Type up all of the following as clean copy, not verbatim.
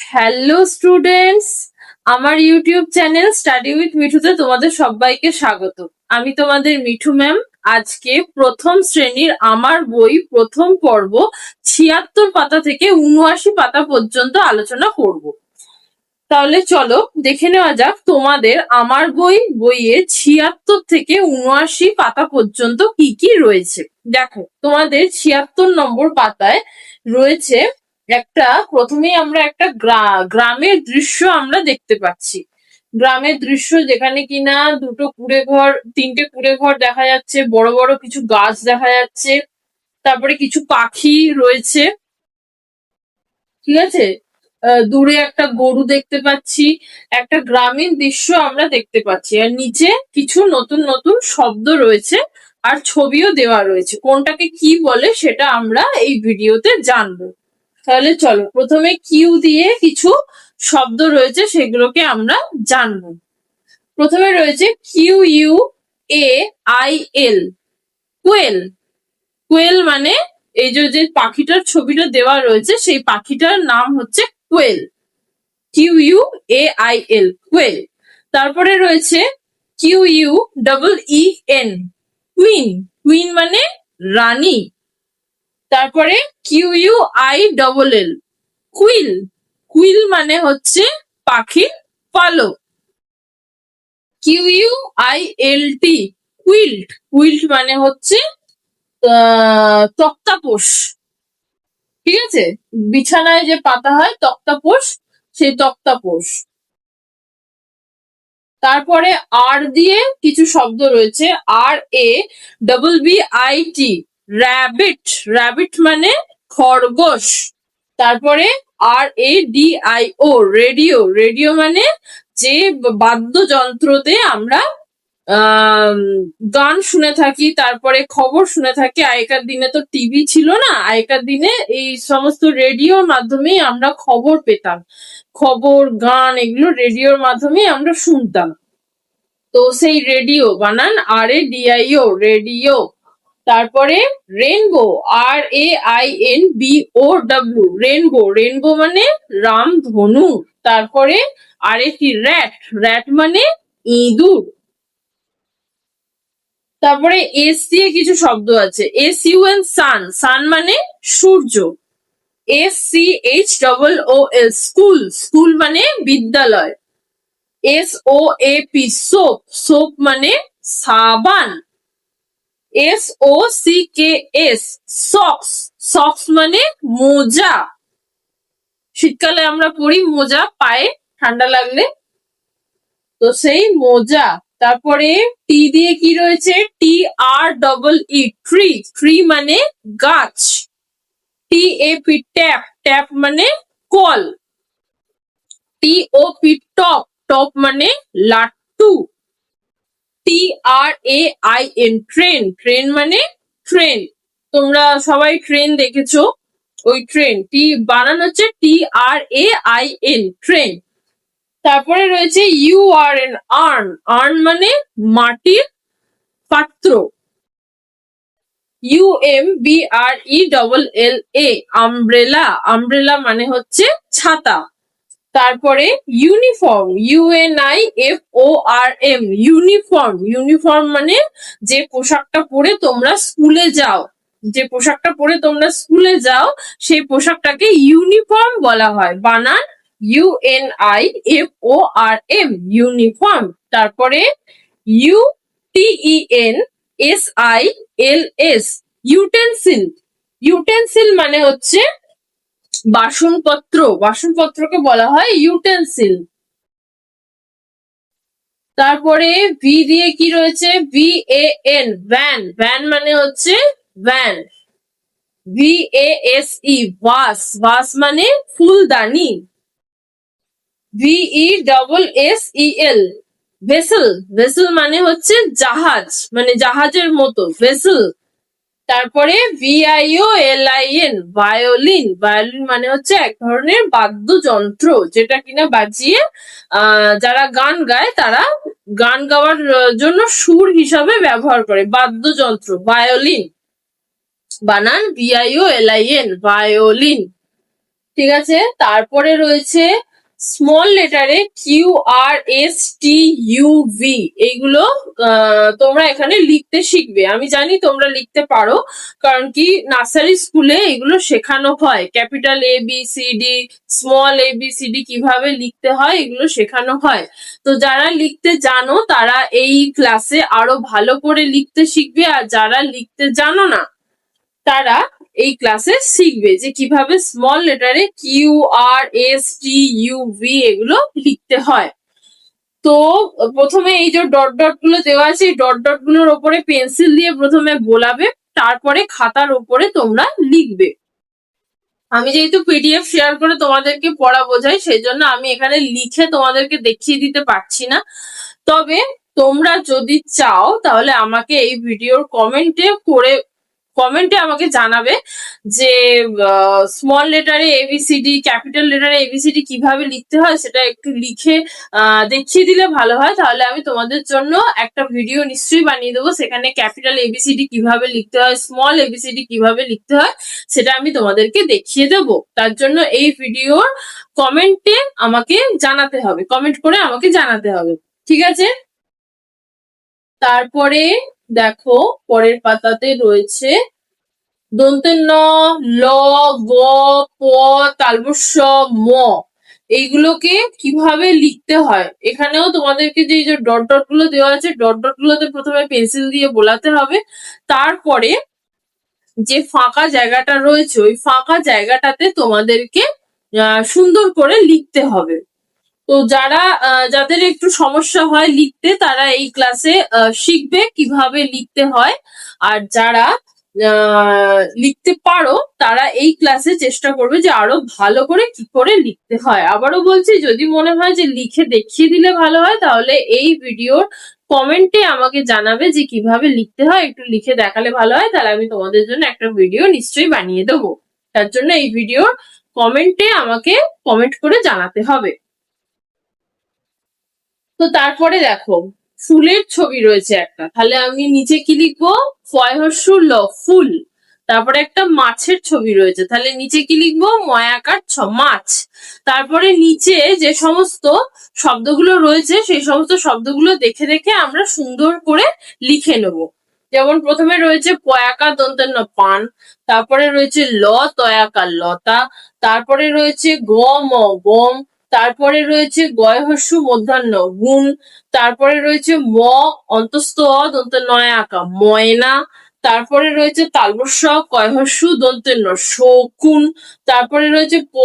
Hello students, আমার YouTube channel study with মিঠুতে তোমাদের সবাইকে স্বাগত। আমি তোমাদের মিঠু ম্যাম। আজকে প্রথম শ্রেণীর আমার বই প্রথম পর্ব ৭৬ পাতা থেকে ৭৯ পাতা পর্যন্ত আলোচনা করব। তাহলে চলো দেখে নেওয়া যাক তোমাদের আমার বইয়ের ৭৬ থেকে ৭৯ পাতা পর্যন্ত কি কি রয়েছে। দেখো, তোমাদের ৭৬ নম্বর পাতায় রয়েছে প্রথমেই আমরা একটা গ্রামের দৃশ্য আমরা দেখতে পাচ্ছি। গ্রামের দৃশ্য যেখানে কিনা তিনটে কুড়ে ঘর দেখা যাচ্ছে, বড় বড় কিছু গাছ দেখা যাচ্ছে, তারপরে কিছু পাখি রয়েছে, ঠিক আছে। দূরে একটা গরু দেখতে পাচ্ছি, একটা গ্রামীণ দৃশ্য আমরা দেখতে পাচ্ছি, আর নিচে কিছু নতুন নতুন শব্দ রয়েছে আর ছবিও দেওয়া রয়েছে। কোনটাকে কি বলে সেটা আমরা এই ভিডিওতে জানবো। তাহলে চলো প্রথমে কিউ দিয়ে কিছু শব্দ রয়েছে সেগুলোকে আমরা জানবো। প্রথমে রয়েছে QUAIL, কোয়েল। কোয়েল মানে এই যে পাখিটার ছবিটা দেওয়া রয়েছে সেই পাখিটার নাম হচ্ছে কোয়েল, QUAIL, কোয়েল। তারপরে রয়েছে QUEEN, কুইন। কুইন মানে রানী। তারপরে QUILL, কুইল। কুইল মানে হচ্ছে পাখির পালক। QUILT, quilt. কুইল্ট মানে হচ্ছে তক্তাপোষ, ঠিক আছে। বিছানায় যে পাতা হয় তক্তাপোষ, সেই তক্তাপোষ। তারপরে আর দিয়ে কিছু শব্দ রয়েছে, RABBIT, র্যাবিট। র্যাবিট মানে খরগোশ। তারপরে RADIO, রেডিও। রেডিও মানে যে বাদ্যযন্ত্রতে আমরা গান শুনে থাকি, তারপরে খবর শুনে থাকি। আগেকার দিনে তো টিভি ছিল না, আগেকার দিনে এই সমস্ত রেডিওর মাধ্যমেই আমরা খবর পেতাম। খবর, গান এগুলো রেডিওর মাধ্যমেই আমরা শুনতাম। তো সেই রেডিও বানান RADIO, রেডিও। তারপরে রেনবো, RAINBOW, রেনবো। রেনবো মানে রামধনু। তারপরে আরেকটি র্যাট, র্যাট মানে ইঁদুর। তারপরে এস দিয়ে কিছু শব্দ আছে, SUN, সান। সান মানে সূর্য। SCHOOL, school. স্কুল মানে বিদ্যালয়। SOAP, soap. সোপ মানে সাবান। SOCKS, socks. সক্স মানে মোজা। শীতকালে আমরা পরি মোজা, পায়ে ঠান্ডা লাগলে, তো সেই মোজা। তারপরে টি দিয়ে কি রয়েছে, TREE, ট্রি। ট্রি মানে গাছ। TAP, tap. ট্যাপ মানে কল। TOP, top. টপ মানে লাট্টু। TRAIN, train. ট্রেন মানে ট্রেন। তোমরা সবাই ট্রেন দেখেছো, ওই ট্রেন। বানান হচ্ছে TRAIN, ট্রেন। তারপরে রয়েছে URN, আর্ন। আর্ন মানে মাটির পাত্র। UMBRELLA, umbrella. আমব্রেলা মানে হচ্ছে ছাতা। তারপরে ইউনিফর্ম, UNIFORM, ইউনিফর্ম। ইউনিফর্ম মানে যে পোশাকটা পরে তোমরা স্কুলে যাও, যে পোশাকটা পরে তোমরা স্কুলে যাও সেই পোশাকটাকে ইউনিফর্ম বলা হয়। বানান UNIFORM, ইউনিফর্ম। তারপরে UTENSILS, ইউটেন্সিল। ইউটেন্সিল মানে হচ্ছে বাসনপত্র। বাসনপত্রকে বলা হয় ইউটেন্সিল। তারপরে ভি দিয়ে কি রয়েছে, VAN, ভ্যান। ভ্যান মানে হচ্ছে ভ্যান। VASE, ভাস। ভাস মানে ফুলদানি। VESSEL, vessel. ভেসেল মানে হচ্ছে জাহাজ, মানে জাহাজের মতো, ভেসেল। তারপরে VIOLIN, ভায়োলিন। ভায়োলিন মানে হচ্ছে এক ধরনের বাদ্যযন্ত্র, যেটা কিনা বাজিয়ে যারা গান গায় তারা গান গাওয়ার জন্য সুর হিসাবে ব্যবহার করে, বাদ্যযন্ত্র, ভায়োলিন। বানান VIOLIN, ভায়োলিন। ঠিক আছে, তারপরে রয়েছে small লেটারে Q R S T U V, এইগুলো তোমরা এখানে লিখতে শিখবে। আমি জানি তোমরা লিখতে পারো, কারণ কি নার্সারি স্কুলে এগুলো শেখানো হয়। Capital A B C D, small A B C D কিভাবে লিখতে হয় এগুলো শেখানো হয়। তো যারা লিখতে জানো তারা এই ক্লাসে আরো ভালো করে লিখতে শিখবে, আর যারা লিখতে জানো না তারা এই ক্লাসে শিখবে যে কিভাবে small লেটারে Q R S T U V এগুলো লিখতে হয়। তো প্রথমে এই যে ডট ডট গুলো দেওয়া আছে, এই ডট ডট গুলোর ওপরে পেন্সিল দিয়ে প্রথমে বোলাবে, তারপরে খাতার ওপরে তোমরা লিখবে। আমি যেহেতু পিডিএফ শেয়ার করে তোমাদেরকে পড়া বোঝাই, সেই জন্য আমি এখানে লিখে তোমাদেরকে দেখিয়ে দিতে পারছি না। তবে তোমরা যদি চাও তাহলে আমাকে এই ভিডিওর কমেন্টে আমাকে জানাবে যে স্মল লেটারে এবিসিডি, ক্যাপিটাল লেটারে এবিসিডি কিভাবে লিখতে হয় সেটা একটু লিখে দেখিয়ে দিলে ভালো হয়। তাহলে আমি তোমাদের জন্য একটা ভিডিও নিশ্চয়ই বানিয়ে দেবো, সেখানে ক্যাপিটাল এবিসিডি কিভাবে লিখতে হয়, স্মল এবিসিডি কিভাবে লিখতে হয় সেটা আমি তোমাদেরকে দেখিয়ে দেবো। তার জন্য এই ভিডিওর কমেন্টে আমাকে জানাতে হবে, কমেন্ট করে আমাকে জানাতে হবে, ঠিক আছে? তারপরে দেখো পরের পাতাতে রয়েছে দন্তের ন, ল, গ, প, তালবস্য, ম, এইগুলোকে কিভাবে লিখতে হয়। এখানেও তোমাদেরকে যে ডট ডট গুলো দেওয়া আছে, ডট ডট গুলোতে প্রথমে পেন্সিল দিয়ে বোলাতে হবে, তারপরে যে ফাঁকা জায়গাটা রয়েছে ওই ফাঁকা জায়গাটাতে তোমাদেরকে সুন্দর করে লিখতে হবে। তো যাদের একটু সমস্যা হয় লিখতে, তারা এই ক্লাসে শিখবে কিভাবে লিখতে হয়। আর যারা লিখতে পারো তারা এই ক্লাসে চেষ্টা করবে যে আরো ভালো করে কি করে লিখতে হয়। আবারও বলছি, যদি মনে হয় যে লিখে দেখিয়ে দিলে ভালো হয় তাহলে এই ভিডিওর কমেন্টে আমাকে জানাবে যে কিভাবে লিখতে হয়, একটু লিখে দেখালে ভালো হয়, তাহলে আমি তোমাদের জন্য একটা ভিডিও নিশ্চয়ই বানিয়ে দেবো। তার জন্য এই ভিডিওর কমেন্টে আমাকে কমেন্ট করে জানাতে হবে। তো তারপরে দেখো ফুলের ছবি রয়েছে একটা, তাহলে আমি নিচে কি লিখবো? ফয়হস্য ল, ফুল। তারপরে একটা মাছের ছবি রয়েছে, তাহলে নিচে কি লিখবো? ময়াকার ছ, মাছ। তারপরে নিচে যে সমস্ত শব্দগুলো রয়েছে সেই সমস্ত শব্দগুলো দেখে দেখে আমরা সুন্দর করে লিখে নেব। যেমন প্রথমে রয়েছে পয়াকার দন্তের ন, পান। তারপরে রয়েছে ল তয়াকার, লতা। তারপরে রয়েছে গম, গম। তারপরে রয়েছে গয় হস্য মধ্যাহ্ন, গুণ। তারপরে রয়েছে ম অন্তস্থ অ দন্তের নয় আঁকা, ময়না। তারপরে রয়েছে তালবস্য কয় হস্য দন্তের ন, শকুন। তারপরে রয়েছে প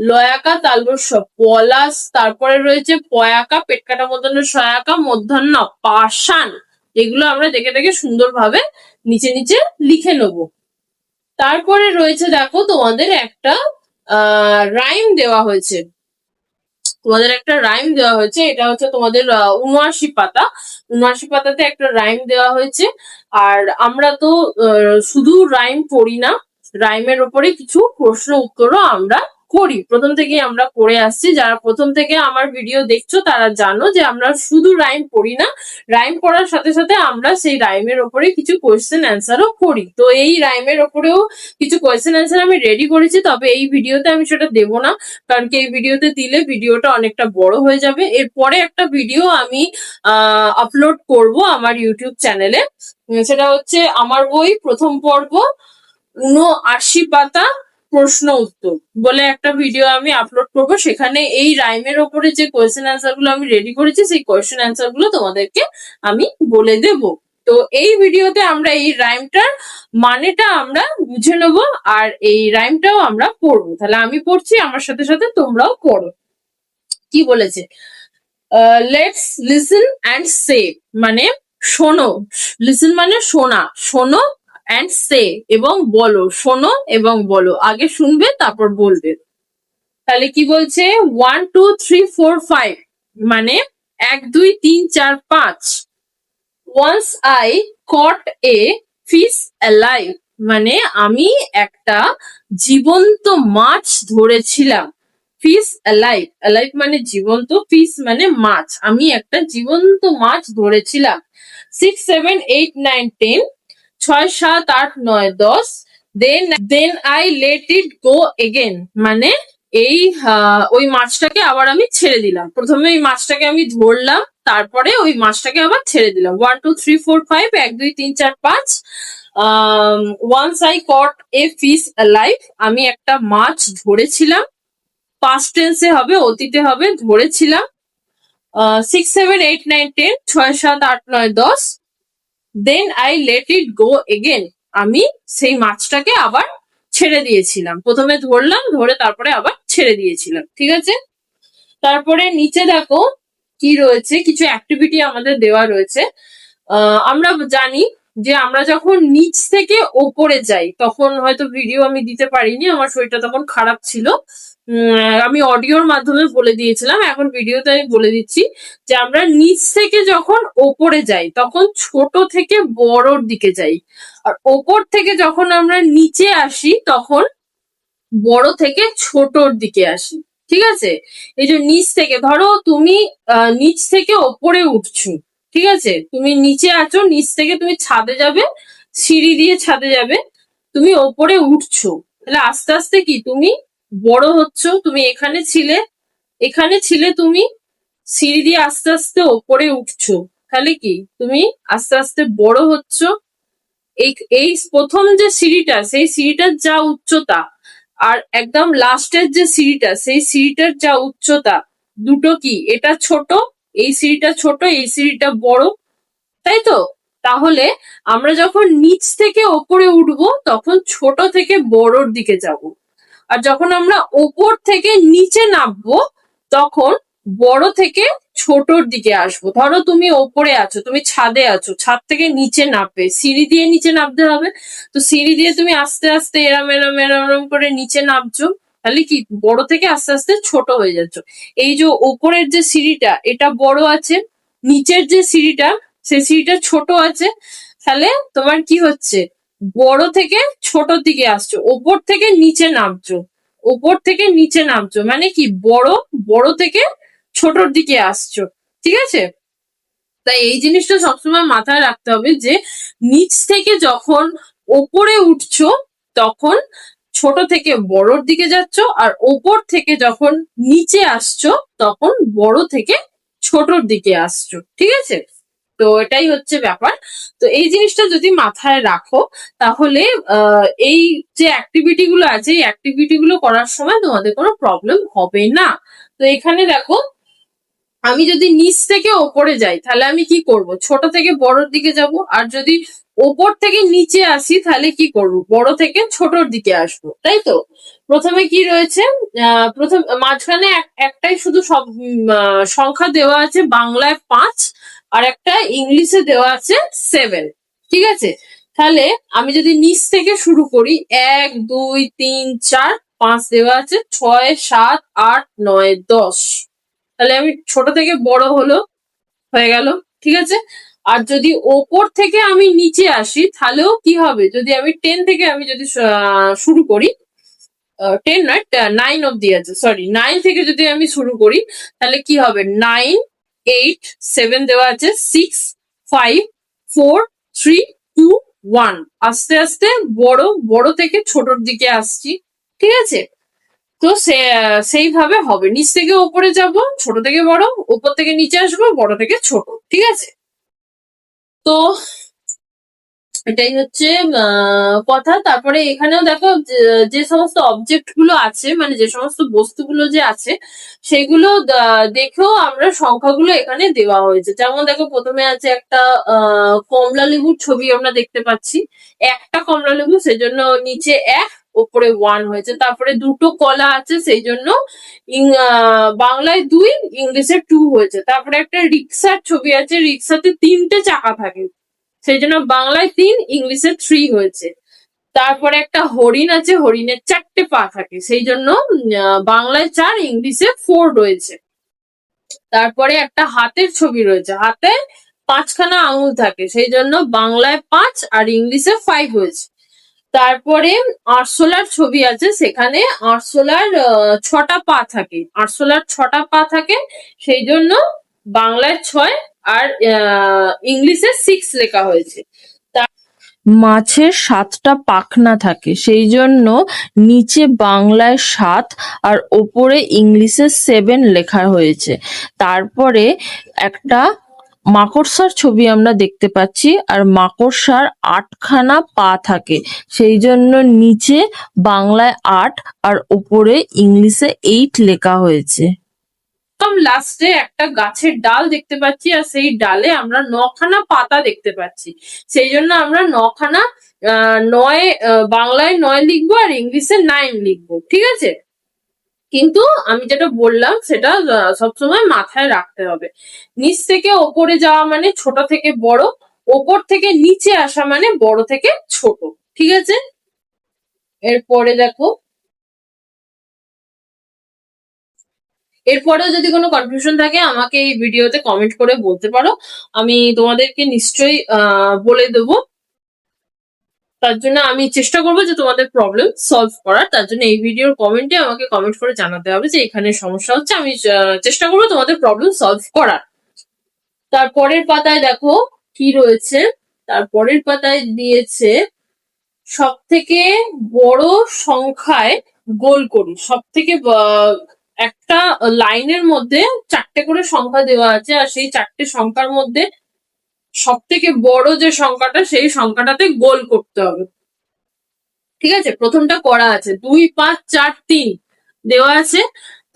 লয়াকা তালবস্য, পলাশ। তারপরে রয়েছে পয়াকা পেট কাটা মধ্যাহ্ন সয়াকা মধ্যাহ্ন, পাষাণ। এগুলো আমরা দেখে দেখে সুন্দরভাবে নিচে নিচে লিখে নেব। তারপরে রয়েছে দেখো তোমাদের একটা রাইম দেওয়া হয়েছে, এটা হচ্ছে তোমাদের ৭৯ পাতা। ৭৯ পাতাতে একটা রাইম দেওয়া হয়েছে। আর আমরা তো শুধু রাইম পড়ি না, রাইমের ওপরে কিছু প্রশ্ন উত্তরও আমরা করি, প্রথম থেকেই আমরা করে আসছি। যারা প্রথম থেকে আমার ভিডিও দেখছো তারা জানো যে আমরা শুধু রাইম পড়ি না, রাইম পড়ার সাথে সাথে আমরা সেই রাইমের ওপরে কিছু কোয়েশ্চেন অ্যান্সারও করি। তো এই রাইমের ওপরেও কিছু কোয়েশ্চেন অ্যান্সার আমি রেডি করেছি, তবে এই ভিডিওতে আমি সেটা দেবো না, কারণ কি এই ভিডিওতে দিলে ভিডিওটা অনেকটা বড় হয়ে যাবে। এরপরে একটা ভিডিও আমি আপলোড করব আমার ইউটিউব চ্যানেলে, সেটা হচ্ছে আমার বই প্রথম পর্ব ৭৯ পাতা প্রশ্ন উত্তর বলে একটা ভিডিও আমি আপলোড করব। সেখানে এই রাইমের ওপরে যে কোয়েশ্চেন অ্যান্সার গুলো আমি রেডি করেছি সেই কোয়েশ্চেন অ্যান্সার গুলো তোমাদেরকে আমি বলে দেব। তো এই ভিডিওতে আমরা এই রাইমটার মানেটা আমরা বুঝে নেব, আর এই রাইমটাও আমরা পড়বো। তাহলে আমি পড়ছি, আমার সাথে সাথে তোমরাও পড়ো। কি বলেছে? লেটস লিসেন অ্যান্ড সে, মানে শোনো। লিসেন মানে শোনা, শোনো অ্যান্ড সে এবং বলো, শোনো এবং বলো। আগে শুনবে তারপর বলবে। তাহলে কি বলছে? 1 2 3 4 5, মানে 1 2 3 4 5। Once I caught a fish alive, মানে আমি একটা জীবন্ত মাছ ধরেছিলাম। ফিশ অ্যালাইভ, অ্যালাইভ মানে জীবন্ত, ফিশ মানে মাছ। আমি একটা জীবন্ত মাছ ধরেছিলাম। 6 7 8 9 10, 6 7 8 9 10, then I let it go again, মানে এই ওই মাছটাকে আবার আমি ছেড়ে দিলাম। প্রথমে ওই মাছটাকে আমি ধরলাম, তারপরে ওই মাছটাকে আবার ছেড়ে দিলাম। 1 2 3 4 5, 1 2 3 4 5। Once I caught a fish alive, আমি একটা মাছ ধরেছিলাম। পাস্ট টেন্সে হবে, অতীতে হবে, ধরেছিলাম। 6 7 8 9 10, 6 7 8 9 10। Then I let it go again, আমি সেই মাছটাকে আবার ছেড়ে দিয়েছিলাম। প্রথমে ধরলাম, ধরে তারপরে আবার ছেড়ে দিয়েছিলাম। ঠিক আছে, তারপরে নিচে দেখো কি রয়েছে, কিছু অ্যাক্টিভিটি আমাদের দেওয়া রয়েছে। আমরা জানি যে আমরা যখন নিচ থেকে ওপরে যাই, তখন হয়তো ভিডিও আমি দিতে পারিনি, আমার শরীরটা তখন খারাপ ছিল। আমি অডিওর মাধ্যমে বলে দিয়েছিলাম, এখন ভিডিওতে আমি বলে দিচ্ছি যে আমরা নিচ থেকে যখন ওপরে যাই তখন ছোট থেকে বড়র দিকে যাই, আর ওপর থেকে যখন আমরা নিচে আসি তখন বড় থেকে ছোটর দিকে আসি। ঠিক আছে, এই যে নিচ থেকে, ধরো তুমি নিচ থেকে ওপরে উঠছো, ঠিক আছে, তুমি নিচে আছো, নিচ থেকে তুমি ছাদে যাবে, সিঁড়ি দিয়ে ছাদে যাবে, তুমি ওপরে উঠছো, তাহলে আস্তে আস্তে কি তুমি বড় হচ্ছ। তুমি এখানে ছিলে তুমি সিঁড়ি দিয়ে আস্তে আস্তে ওপরে উঠছো, তাহলে কি তুমি আস্তে আস্তে বড় হচ্ছ। এই এই প্রথম যে সিঁড়িটা, সেই সিঁড়িটার যা উচ্চতা, আর একদম লাস্টের যে সিঁড়িটা, সেই সিঁড়িটার যা উচ্চতা, দুটো কি, এটা ছোট, এই সিঁড়িটা ছোট, এই সিঁড়িটা বড়, তাই তো? তাহলে আমরা যখন নিচ থেকে ওপরে উঠবো তখন ছোট থেকে বড়র দিকে যাব, আর যখন আমরা ওপর থেকে নিচে নামবো তখন বড় থেকে ছোটর দিকে আসবো। ধরো তুমি ওপরে আছো, তুমি ছাদে আছো, ছাদ থেকে নিচে নামবে, সিঁড়ি দিয়ে নিচে নামতে হবে, তো সিঁড়ি দিয়ে তুমি আস্তে আস্তে এরম এরম এরম এরম করে নিচে নামছো, তাহলে কি বড় থেকে আস্তে আস্তে ছোট হয়ে যাচ্ছ। এই যে ওপরের যে সিঁড়িটা এটা বড় আছে, নিচের যে সিঁড়িটা সেই সিঁড়িটা ছোট আছে, তাহলে তোমার কি হচ্ছে, বড় থেকে ছোটর দিকে আসছো, ওপর থেকে নিচে নামছো, ওপর থেকে নিচে নামছো, মানে কি বড় থেকে ছোটর দিকে আসছো। ঠিক আছে, তাই এই জিনিসটা সবসময় মাথায় রাখতে হবে যে নিচ থেকে যখন ওপরে উঠছো তখন ছোট থেকে বড়র দিকে যাচ্ছ, আর ওপর থেকে যখন নিচে আসছো তখন বড় থেকে ছোটর দিকে আসছো। ঠিক আছে, তো এটাই হচ্ছে ব্যাপার। তো এই জিনিসটা যদি মাথায় রাখো তাহলে এই যে অ্যাক্টিভিটি গুলো আছে, এই অ্যাক্টিভিটি গুলো করার সময় তোমাদের কোনো প্রবলেম হবে না। তো এখানে দেখো, আমি যদি নিচ থেকে ওপরে যাই তাহলে আমি কি করব, ছোট থেকে বড়র দিকে যাব, আর যদি ওপর থেকে নিচে আসি তাহলে কি করব, বড় থেকে ছোটর দিকে আসবো, তাই তো? প্রথমে কি রয়েছে, প্রথম মাঝখানে একটাই শুধু সব সংখ্যা দেওয়া আছে, বাংলায় 5 আর একটা ইংলিশে দেওয়া আছে 7। ঠিক আছে, তাহলে আমি যদি নিচ থেকে শুরু করি, 1 2 3 4 5 দেওয়া আছে, 6 7 8 9 10, তাহলে আমি ছোট থেকে বড় হয়ে গেল। ঠিক আছে, আর যদি ওপর থেকে আমি নিচে আসি তাহলেও কি হবে, যদি আমি 10 থেকে আমি যদি শুরু করি, 10 নয় 9 অব্দি আছে, সরি 9 থেকে যদি আমি শুরু করি তাহলে কি হবে, 9 8 7 দেওয়া আছে, 6 5 4 3 2 1, আস্তে আস্তে বড় থেকে ছোটর দিকে আসছি। ঠিক আছে, তো সেইভাবে হবে, নিচ থেকে ওপরে যাব, ছোট থেকে বড়, উপর থেকে নিচে আসবো, বড় থেকে ছোট। ঠিক আছে, তো এটাই হচ্ছে কথা। তারপরে এখানেও দেখো যে সমস্ত অবজেক্ট গুলো আছে, মানে যে সমস্ত বস্তুগুলো যে আছে সেগুলো দেখেও আমরা সংখ্যাগুলো এখানে দেওয়া হয়েছে। যেমন দেখো প্রথমে আছে একটা কমলা লেবুর ছবি আমরা দেখতে পাচ্ছি, একটা কমলা লেবু, সেই জন্য নিচে 1, ওপরে 1 হয়েছে। তারপরে দুটো কলা আছে, সেই জন্য বাংলায় 2, ইংলিশে 2 হয়েছে। তারপরে একটা রিক্সার ছবি আছে, রিক্সাতে 3টে চাকা থাকে, সেই জন্য বাংলায় 3, ইংলিশে 3 হয়েছে। তারপরে একটা হরিণ আছে, হরিণের 4টে পা থাকে, সেই জন্য বাংলায় 4, ইংলিশে 4 রয়েছে। তারপরে একটা হাতের ছবি রয়েছে, হাতে 5খানা আঙুল থাকে, সেই জন্য বাংলায় 5 আর ইংলিশে 5 হয়েছে। তারপরে আরশোলার ছবি আছে, সেখানে আরশোলার 6টা পা থাকে, আরশোলার 6টা পা থাকে, সেই জন্য বাংলায় 6 আর ইংলিশে 6 লেখা হয়েছে। মাছের 7টা পাখনা থাকে, সেই জন্য নিচে বাংলায় 7 আর ওপরে ইংলিশে 7 লেখা হয়েছে। তারপরে একটা মাকড়সার ছবি আমরা দেখতে পাচ্ছি, আর মাকড়সার 8খানা পা থাকে, সেই জন্য নিচে বাংলায় 8 আর ওপরে ইংলিশে 8 লেখা হয়েছে। লাস্টে একটা গাছের ডাল দেখতে পাচ্ছি, আর সেই ডালে আমরা 9খানা পাতা দেখতে পাচ্ছি, সেই জন্য আমরা 9খানা 9 বাংলায় 9 লিখবো আর ইংলিশে 9 লিখবো, ঠিক আছে? কিন্তু আমি যেটা বললাম সেটা সবসময় মাথায় রাখতে হবে। নিচ থেকে ওপরে যাওয়া মানে ছোট থেকে বড়, ওপর থেকে নিচে আসা মানে বড় থেকে ছোট, ঠিক আছে? এরপরে দেখো, এরপরেও যদি কোনো কনফিউশন থাকে আমাকে এই ভিডিওতে কমেন্ট করে বলতে পারো, আমি তোমাদেরকে নিশ্চয়ই বলে দেবো। তার জন্য আমি চেষ্টা করবো যে তোমাদের প্রবলেম সলভ করার। তার জন্য এই ভিডিওর কমেন্টে আমাকে কমেন্ট করে জানাতে হবে যে এখানে সমস্যা হচ্ছে, আমি চেষ্টা করবো তোমাদের প্রবলেম সলভ করার। তারপরের পাতায় দেখো কি রয়েছে, তারপরের পাতায় দিয়েছে সব থেকে বড় সংখ্যায় গোল করি। সব থেকে একটা লাইনের মধ্যে 4টে করে সংখ্যা দেওয়া আছে, আর সেই 4টে সংখ্যার মধ্যে সব থেকে বড় যে সংখ্যাটা সেই সংখ্যাটাতে গোল করতে হবে, ঠিক আছে? প্রথমটা করা আছে 2, 5, 4, 3 দেওয়া আছে,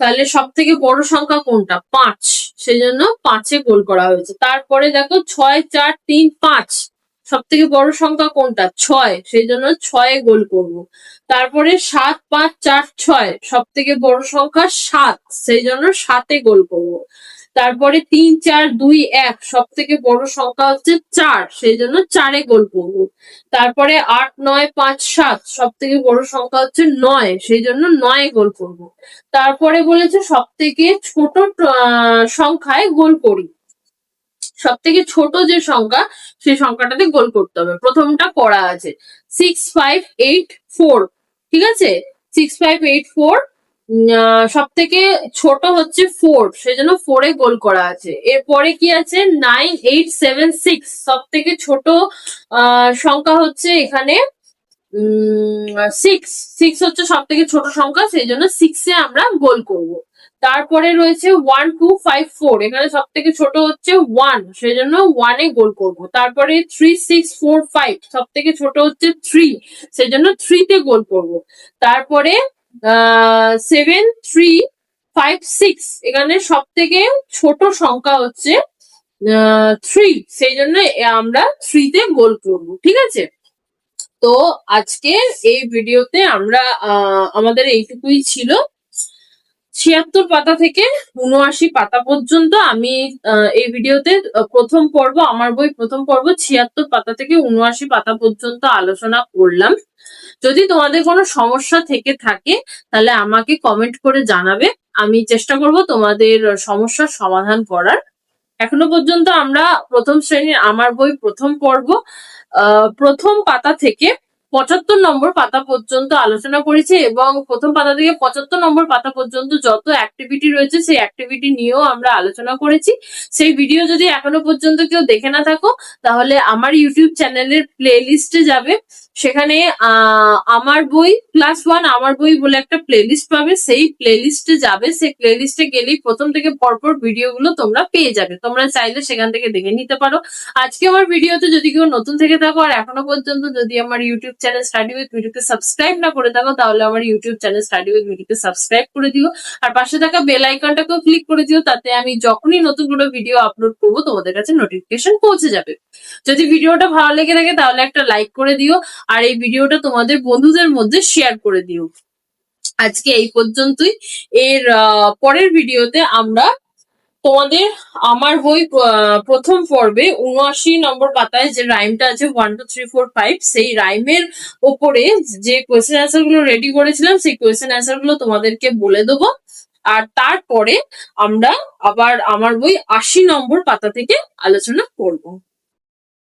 তাহলে সব থেকে বড় সংখ্যা কোনটা? 5, সেই জন্য 5-এ গোল করা হয়েছে। তারপরে দেখো 6, 4, 3, 5 সব থেকে বড় সংখ্যা কোনটা? 6, সেই জন্য 6-এ গোল করব। তারপরে 7, 5, 4, 6 সব থেকে বড় সংখ্যা 7, সেই জন্য 7-এ গোল করব। তারপরে 3, 4, 2, 1 সব থেকে বড় সংখ্যা হচ্ছে 4, সেই জন্য 4-এ গোল করব। তারপরে 8, 9, 5, 7 সব থেকে বড় সংখ্যা হচ্ছে 9, সেই জন্য 9-এ গোল করব। তারপরে বলেছে সব থেকে ছোট সংখ্যায় গোল করি, সব থেকে ছোট যে সংখ্যা সেই সংখ্যাটাতে গোল করতে হবে। প্রথমটা করা আছে 6, 5, 8, 4, ঠিক আছে? 6, 5, 8, 4 সব থেকে ছোট হচ্ছে 4, সেই জন্য 4-এ গোল করা আছে। এরপরে কি আছে 9, 8, 7, 6 সব থেকে ছোট সংখ্যা হচ্ছে এখানে 6 হচ্ছে সব থেকে ছোট সংখ্যা, সেই জন্য 6-এ আমরা গোল করব। তারপরে রয়েছে 1, 2, 5, 4 এখানে সব থেকে ছোট হচ্ছে 1, সেই জন্য 1-এ গোল করব। তারপরে 3, 6, 4, 5 সব থেকে ছোট হচ্ছে 3, সেই জন্য 3-তে গোল করব। তারপরে 7, 3, 5, 6 এখানে সব থেকে ছোট সংখ্যা হচ্ছে 3, সেই জন্য আমরা 3-তে গোল করব, ঠিক আছে? তো আজকে এই ভিডিওতে আমরা আমাদের এইটুকুই ছিল। 76 পাতা থেকে 79 পাতা পর্যন্ত আমি এই ভিডিওতে প্রথম পর্ব, আমার বই প্রথম পর্ব 76 পাতা থেকে 79 পাতা পর্যন্ত আলোচনা করলাম। যদি তোমাদের কোনো সমস্যা থেকে থাকে তাহলে আমাকে কমেন্ট করে জানাবে, আমি চেষ্টা করব তোমাদের সমস্যার সমাধান করার। এখনো পর্যন্ত আমরা প্রথম শ্রেণীর আমার বই প্রথম পর্ব প্রথম পাতা থেকে 75 নম্বর পাতা পর্যন্ত আলোচনা করেছি, এবং প্রথম পাতা থেকে 75 নম্বর পাতা পর্যন্ত যত অ্যাক্টিভিটি রয়েছে সেই অ্যাক্টিভিটি নিয়েও আমরা আলোচনা করেছি। সেই ভিডিও যদি এখনো পর্যন্ত কেউ দেখে না থাকো তাহলে আমার ইউটিউব চ্যানেলের প্লে লিস্টে যাবে, সেখানে আমার বই ক্লাস 1 আমার বই বলে একটা প্লে লিস্ট পাবে, সেই প্লে লিস্টে যাবে, সেই প্লে লিস্টে গেলেই প্রথম থেকে পরপর ভিডিওগুলো তোমরা পেয়ে যাবে, তোমরা চাইলে সেখান থেকে দেখে নিতে পারো। আজকে আমার ভিডিওতে যদি কেউ নতুন থেকে থাকো আর এখনো পর্যন্ত যদি আমার ইউটিউব চ্যানেল স্টাডি উইথ মিঠুকে সাবস্ক্রাইব না করে থাকো তাহলে আমার ইউটিউব চ্যানেল স্টাডি উইথ মিঠুকে সাবস্ক্রাইব করে দিও, আর পাশে থাকা বেল আইকনটাকেও ক্লিক করে দিও, তাতে আমি যখনই নতুন কোনো ভিডিও আপলোড করবো তোমাদের কাছে নোটিফিকেশন পৌঁছে যাবে। যদি ভিডিওটা ভালো লেগে থাকে তাহলে একটা লাইক করে দিও, আর এই ভিডিওটা তোমাদের বন্ধুদের মধ্যে শেয়ার করে দিও। আজকে এই পর্যন্তই। এর পরের ভিডিওতে আমরা তোমাদের আমার বই প্রথম পর্বে 79 নম্বর পাতায় যে রাইমটা আছে 1, 2, 3, 4, 5 সেই রাইমের ওপরে যে কোয়েশ্চেন অ্যান্সার গুলো রেডি করেছিলাম সেই কোয়েশ্চেন অ্যান্সার গুলো তোমাদেরকে বলে দেবো, আর তারপরে আমরা আবার আমার বই 80 নম্বর পাতা থেকে আলোচনা করব।